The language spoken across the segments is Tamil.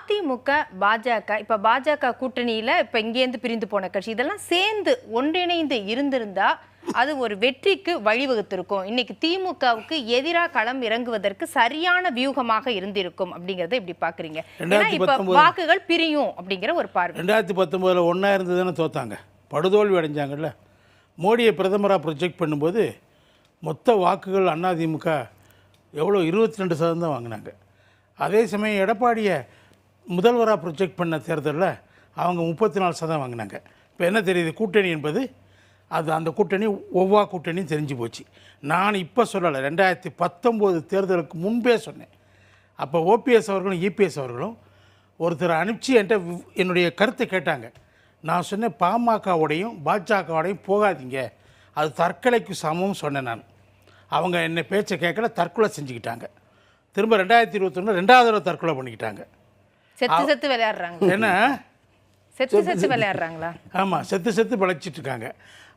அதிமுக பாஜக இப்ப பாஜக கூட்டணியில இப்ப இங்கேருந்து பிரிந்து போன கட்சி இதெல்லாம் சேர்ந்து ஒன்றிணைந்து இருந்திருந்தா அது ஒரு வெற்றிக்கு வழிவகுத்திருக்கும். இன்னைக்கு திமுகவுக்கு எதிராக களம் இறங்குவதற்கு சரியான வியூகமாக இருந்திருக்கும் அப்படிங்கறத எப்படி பாக்குறீங்க? இப்ப வாக்குகள் பிரியும் அப்படிங்கிற ஒரு பார்வை. 2019 ஒன்னா இருந்ததுன்னு தோத்தாங்க, படுதோல்வி அடைஞ்சாங்கல்ல. மோடியை பிரதமராக ப்ரொஜெக்ட் பண்ணும்போது மொத்த வாக்குகள் அதிமுக எவ்வளோ 22% தான் வாங்கினாங்க. அதே சமயம் எடப்பாடியை முதல்வராக ப்ரொஜெக்ட் பண்ண தேர்தலில் அவங்க 34% வாங்கினாங்க. இப்போ என்ன தெரியுது, கூட்டணி என்பது அது அந்த கூட்டணி ஒவ்வொரு கூட்டணியும் தெரிஞ்சு போச்சு. நான் இப்போ சொல்லலை, 2019 தேர்தலுக்கு முன்பே சொன்னேன். அப்போ ஓபிஎஸ் அவர்களும் இபிஎஸ் அவர்களும் ஒருத்தர் அனுப்பிச்சு என்கிட்ட என்னுடைய கருத்தை கேட்டாங்க. நான் சொன்னேன், பாமகவோடையும் பாஜகவோடையும் போகாதீங்க, அது தற்கொலைக்கு சமம்னு சொன்னேன் நான். அவங்க என்னை பேச்சை கேட்கல, தற்கொலை செஞ்சுக்கிட்டாங்க. திரும்ப 2021 ரெண்டாவது தடவை தற்கொலை பண்ணிக்கிட்டாங்க. செத்து விளையாடுறாங்க. என்ன செத்து விளையாடுறாங்களா? ஆமாம், செத்து பிழைச்சிட்டு இருக்காங்க.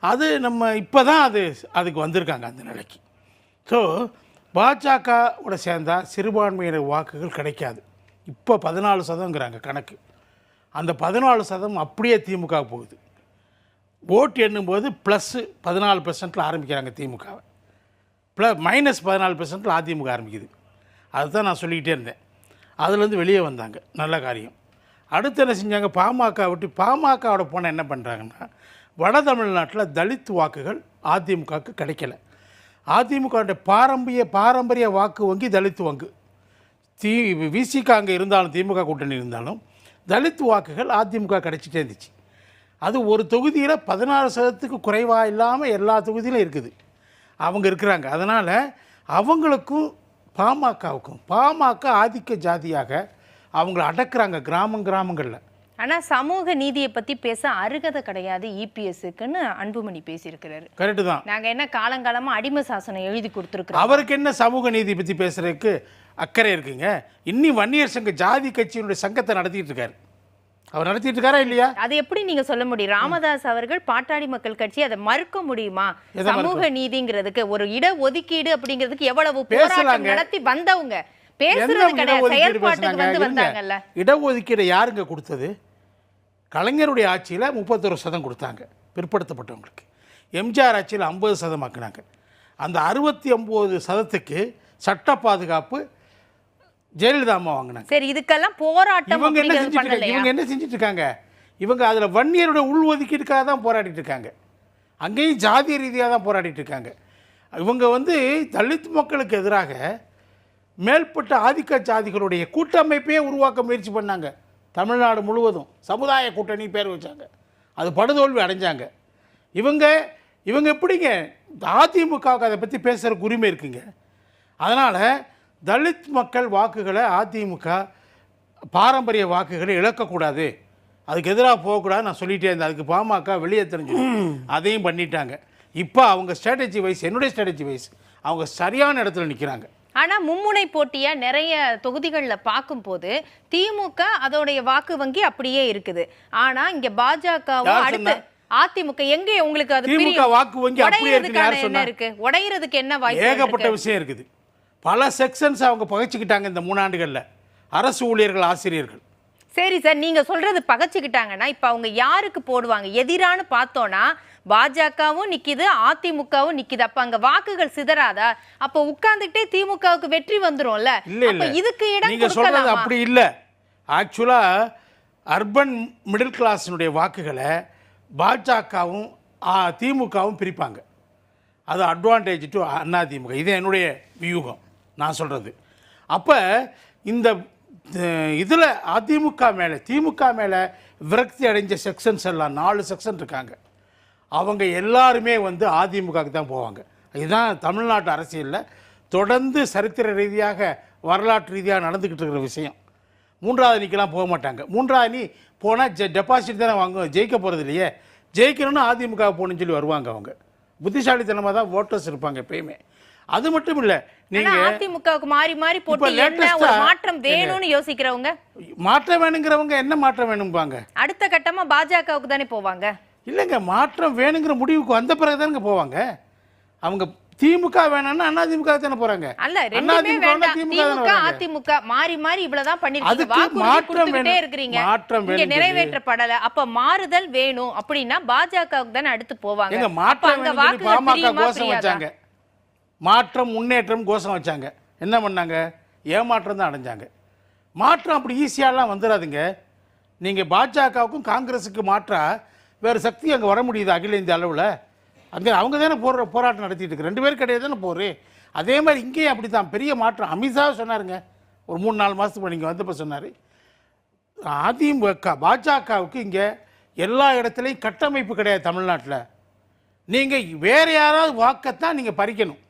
அது நம்ம இப்போ தான் அதுக்கு வந்திருக்காங்க அந்த நிலைக்கு. ஸோ பாஜகவோட சேர்ந்தால் சிறுபான்மையினர் வாக்குகள் கிடைக்காது. இப்போ 14%ங்கிறாங்க கணக்கு. அந்த 14% அப்படியே திமுக போகுது. ஓட்டு எண்ணும்போது +14% ஆரம்பிக்கிறாங்க திமுகவை, -14% அதிமுக ஆரம்பிக்குது. அதுதான் நான் சொல்லிக்கிட்டே இருந்தேன். அதுலேருந்து வெளியே வந்தாங்க, நல்ல காரியம். அடுத்து என்ன செஞ்சாங்க, பாமக விட்டு பாமகவோட போனால் என்ன பண்ணுறாங்கன்னா, வட தமிழ்நாட்டில் தலித் வாக்குகள் அதிமுகவுக்கு கிடைக்கல. அதிமுகவுடைய பாரம்பரிய வாக்கு வங்கி தலித் வங்கு. விசிக அங்கே இருந்தாலும், திமுக கூட்டணி இருந்தாலும் தலித் வாக்குகள் அதிமுக கிடைச்சிட்டே இருந்துச்சு. அது ஒரு தொகுதியில் 16%க்கு குறைவாக இல்லாமல் எல்லா தொகுதியிலும் இருக்குது, அவங்க இருக்கிறாங்க. அதனால் அவங்களுக்கும் பாமக ஆதிக்க ஜாதியாக அவங்கள அடக்குறாங்க கிராமங்களில். ஆனால் சமூக நீதியை பற்றி பேச அருகதை கிடையாது இபிஎஸ்க்குன்னு அன்புமணி பேசியிருக்கிறாரு. கரெக்டு தான். நாங்கள் என்ன காலங்காலமாக அடிமை சாசனம் எழுதி கொடுத்துருக்கோம், அவருக்கு என்ன சமூக நீதி பற்றி பேசுறதுக்கு அக்கறை இருக்குங்க? இன்னி வன்னியர் சங்க ஜாதி கட்சியினுடைய சங்கத்தை நடத்திட்டு இருக்காரு. அவர் நடத்திட்டு இருக்காரா இல்லையா? அது எப்படி நீங்க சொல்ல முடியும்? ராமதாஸ் அவர்கள் பாட்டாளி மக்கள் கட்சி அதை மறுக்க முடியுமா? சமூக நீதிங்கிறதுக்கு ஒரு இட ஒதுக்கீடு அப்படிங்கிறதுக்கு எவ்வளவு போராட்டம் நடத்தி வந்தவங்க பேசுறது கிடையாது, செயல்பாட்டுக்கு வந்து வந்தாங்கல்ல. இடஒதுக்கீடு யாருங்க கொடுத்தது? கலைஞருடைய ஆட்சியில் 31% கொடுத்தாங்க பிற்படுத்தப்பட்டவங்களுக்கு. எம்ஜிஆர் ஆட்சியில் 50% ஆக்குனாங்க. அந்த 69%க்கு சட்ட பாதுகாப்பு ஜெயலலிதா அம்மா வாங்கினாங்க. சரி, இதுக்கெல்லாம் போராட்டம் இவங்க என்ன செஞ்சுட்டு இருக்காங்க? இவங்க அதில் வன்னியருடைய உள்ஒதுக்கீட்டுக்காக தான் போராடிட்டு இருக்காங்க. அங்கேயும் ஜாதிய ரீதியாக தான் போராடிட்டு இருக்காங்க. இவங்க தலித் மக்களுக்கு எதிராக மேல்பட்ட ஆதிக்க ஜாதிகளுடைய கூட்டமைப்பையே உருவாக்க முயற்சி பண்ணாங்க. தமிழ்நாடு முழுவதும் சமுதாய கூட்டணி பேர் வச்சாங்க, அது படுதோல்வி அடைஞ்சாங்க. இவங்க எப்படிங்க அதிமுகவுக்கு அதை பற்றி பேசுகிறதுக்கு உரிமை இருக்குங்க? அதனால் தலித் மக்கள் வாக்குகளை அதிமுக பாரம்பரிய வாக்குகளை இழக்கக்கூடாது, அதுக்கு எதிராக போகக்கூடாது நான் சொல்லிகிட்டே இருந்தேன். அதுக்கு பாமக வெளியே தெரிஞ்சு அதையும் பண்ணிட்டாங்க. இப்போ அவங்க ஸ்ட்ராட்டஜி வைஸ், என்னுடைய ஸ்ட்ராட்டஜி வைஸ் அவங்க சரியான இடத்துல நிற்கிறாங்க. ஆனால் மும்முனை போட்டியா நிறைய தொகுதிகளில் பார்க்கும்போது திமுக அதோடைய வாக்கு வங்கி அப்படியே இருக்குது. ஆனால் இங்கே பாஜகவும் அடுத்து அதிமுக எங்கே உங்களுக்கு அது திமுக வாக்கு வங்கி அப்படியே இருக்கு? உடையிறதுக்கு என்ன வாய்ப்பு? ஏகப்பட்ட விஷயம் இருக்குது. பல செக்ஷன்ஸ் அவங்க பகைச்சிக்கிட்டாங்க இந்த 3 ஆண்டுகளில், அரசு ஊழியர்கள், ஆசிரியர்கள். சரி சார், நீங்க சொல்றது பகைச்சிக்கிட்டாங்கன்னா இப்ப அவங்க யாருக்கு போடுவாங்க? எதிரான்னு பார்த்தோன்னா பாஜகவும் நிக்குது, அதிமுகவும் நிக்குது. அப்ப அங்க வாக்குகள் சிதறாதா? அப்ப உட்கார்ந்துட்டே திமுகவுக்கு வெற்றி வந்துரும்ல. இல்ல, இதுக்கு இடம் நீங்க சொல்றது அப்படி இல்ல. ஆக்சுவலா அர்பன் மிடில் கிளாஸினுடைய வாக்குகளை பாஜகவும் திமுகவும் பிரிப்பாங்க. அது அட்வான்டேஜ் டு அதிமுக. இது என்னுடைய வியூகம், நான் சொல்றது. அப்ப இந்த இதில் அதிமுக மேலே திமுக மேலே விரக்தி அடைஞ்ச செக்ஷன்ஸ் எல்லாம் 4 செக்ஷன் இருக்காங்க. அவங்க எல்லாருமே அதிமுகவுக்கு தான் போவாங்க. இதுதான் தமிழ்நாட்டு அரசியலில் தொடர்ந்து சரித்திர ரீதியாக வரலாற்று ரீதியாக நடந்துக்கிட்டு இருக்கிற விஷயம். 3வது அணிக்கெல்லாம் போக மாட்டாங்க. 3வது அணி போனால் டெபாசிட் தானே வாங்குவோம், ஜெயிக்க போகிறது இல்லையே. ஜெயிக்கணும்னு அதிமுக போகணும்னு சொல்லி வருவாங்க. அவங்க புத்திசாலித்தனமாக தான் ஓட்டர்ஸ் இருப்பாங்க எப்பயுமே. அது மட்டும் இல்லை, நீங்க அதிமுகவுக்கு மாறி மாறி போட்டு ஒரு மாற்றம் வேணும்னு யோசிக்கிறவங்க, மாற்றம் வேணுங்கிறவங்க என்ன மாற்றம் வேணும்பாங்க? அடுத்த கட்டமா பாஜகவுக்கு தானே போவாங்க. இல்லைங்க, மாற்றம் வேணுங்கிற முடிவுக்கு வந்த பிறகு தானுங்க போவாங்க. அவங்க திமுக வேணும்னா அதிமுக தானே போறாங்க. அல்ல ரெண்டுமே வேண்டாம். திமுக அதிமுக மாறி மாறி இவ்வளவுதான் பண்ணிருக்கீங்க. வாக்குறுதி கொடுத்துட்டே இருக்கீங்க. இங்க நிறைவேற்றப்படல. அப்ப மாறுதல் வேணும் அப்படின்னா பாஜகவுக்கு தானே அடுத்து போவாங்க. எங்க மாற்றம் வேணும் பாமக கோஷம் வச்சாங்க. மாற்றம் முன்னேற்றம் கோஷம் வச்சாங்க. என்ன பண்ணாங்க? ஏமாற்றம் தான் அடைஞ்சாங்க. மாற்றம் அப்படி ஈஸியாலாம் வந்துடாதுங்க. நீங்க பாஜகவுக்கும் காங்கிரஸுக்கு மாற்றா வேறு சக்தி அங்கே வர முடியுது அகில இந்திய அளவில்? அங்கே அவங்க தானே போராட்டம் நடத்திட்டு இருக்கு. 2 பேர் கிடையாது தானே போரு. அதே மாதிரி இங்கேயும் அப்படி தான் பெரிய மாற்றம். அமித்ஷா சொன்னாருங்க ஒரு 3-4 மாதத்துக்கு நீங்கள் வந்தப்போ சொன்னார், அதிமுக பாஜகவுக்கு இங்கே எல்லா இடத்துலையும் கட்டமைப்பு கிடையாது தமிழ்நாட்டில். நீங்கள் வேறு யாராவது வாக்கத்தான் நீங்கள் பறிக்கணும்.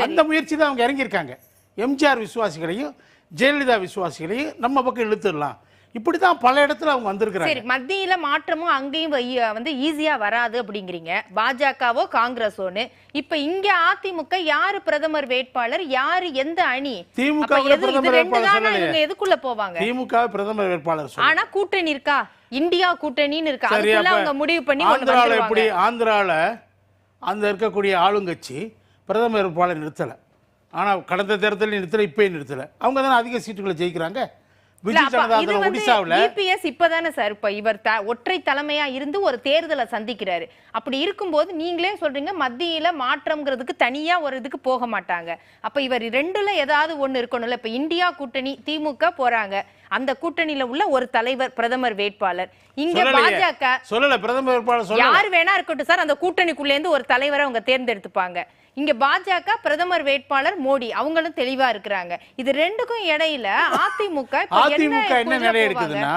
அந்த முயற்சி தான் அவங்க இறங்கியிருக்காங்க. எம்ஜிஆர் விசுவாசிகளையும் ஜெயலலிதா விசுவாசிகளையும் நம்ம பக்கம் இழுத்துடலாம். இப்படிதான் பல இடத்துல அவங்க வந்திருக்காங்க. சரி, மத்தியில மாற்றமும் அங்கேயும் வந்து ஈஸியா வராது அப்படிங்கிறீங்க. பாஜகவோ காங்கிரஸோன்னு. இப்ப இங்க அதிமுக யாரு பிரதமர் வேட்பாளர், யாரு எந்த அணி? திமுக பிரதமர் வேட்பாளர் இவங்க எதுக்குள்ள போவாங்க? திமுக பிரதமர் வேட்பாளர். ஆனா கூட்டணி இருக்கா? இந்தியா கூட்டணின்னு இருக்கு. அதுக்குள்ள அவங்க முடிவு பண்ணி ஆந்திரால எப்படி? ஆந்திரால அந்த இருக்கக்கூடிய ஆளுங்கட்சி பிரதமர் வேட்பாளர் நிறுத்தல. ஆனா கடந்த தேர்தலில் நிறுத்தல, இப்பயே நிறுத்தல. அவங்க தானே அதிக சீட்டுகளை ஜெயிக்கிறாங்க. இப்பதானே சார் இப்ப இவர் ஒற்றை தலைமையா இருந்து ஒரு தேர்தலை சந்திக்கிறாரு. அப்படி இருக்கும்போது நீங்களே சொல்றீங்க மத்தியில மாற்றம்ங்கிறதுக்கு தனியா ஒரு இதுக்கு போக மாட்டாங்க. அப்ப இவர் ரெண்டுல ஏதாவது ஒண்ணு இருக்கணும்ல. இப்ப இந்தியா கூட்டணி திமுக போறாங்க, அந்த கூட்டணியில உள்ள ஒரு தலைவர் பிரதமர் வேட்பாளர். இங்க பாஜக சொல்லல பிரதமர் வேட்பாளர் யார் வேணா இருக்கட்டும் சார், அந்த கூட்டணிக்குள்ள இருந்து ஒரு தலைவரை அவங்க தேர்ந்தெடுத்துப்பாங்க. இங்க பாஜக பிரதமர் வேட்பாளர் மோடி, அவங்களும் தெளிவா இருக்கிறாங்க. இது ரெண்டுக்கும் இடையில அதிமுக என்ன நிலை எடுக்குதுன்னா,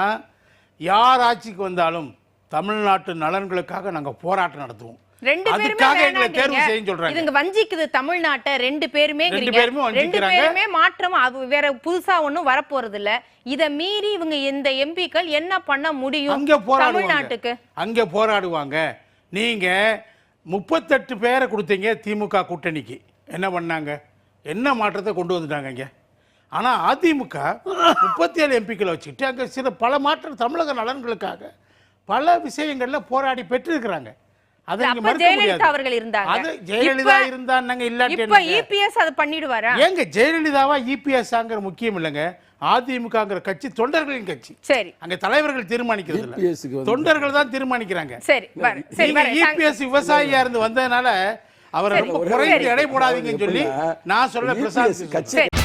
யார் ஆட்சிக்கு வந்தாலும் தமிழ்நாட்டு நலன்களுக்காக நாங்க போராட்டம் நடத்துவோம். ரெண்டு பேருமே வஞ்சிக்குது தமிழ்நாட்டை. ரெண்டு பேருமே மாற்றம் வேற புதுசா ஒண்ணும் வரப்போறது இல்ல. இத மீறி இவங்க இந்த எம்பிக்கள் என்ன பண்ண முடியும்? தமிழ்நாட்டுக்கு அங்க போராடுவாங்க. நீங்க 38 பேரை கொடுத்தீங்க திமுக கூட்டணிக்கு, என்ன பண்ணாங்க? என்ன மாற்றத்தை கொண்டு வந்துட்டாங்க இங்க? ஆனா அதிமுக 37 எம்பிக்களை வச்சுக்கிட்டு அங்க சில பல மாற்றம் தமிழக நலன்களுக்காக பல விஷயங்கள்ல போராடி பெற்றிருக்கிறாங்க. ஜெயலலிதா அவர்கள் இருந்தாங்க. அது ஜெயலலிதா இருந்தாங்க. இல்லாட்டி இப்ப இபிஎஸ் அது பண்ணிடுவாரா? ஏங்க ஜெயலலிதாவா இபிஎஸ் ஆங்கிற முக்கியம் இல்லைங்க. அதிமுகங்கிற கட்சி தொண்டர்களின் கட்சி. சரி, அங்க தலைவர்கள் தீர்மானிக்கிறது இல்ல, தொண்டர்கள் தான் தீர்மானிக்கிறாங்க. சரி, இபிஎஸ் விவசாயியா இருந்து வந்ததுனால அவரை ரொம்ப குறைந்து எடை போடாதீங்கன்னு சொல்லி நான் சொல்ல பிரசாந்த்.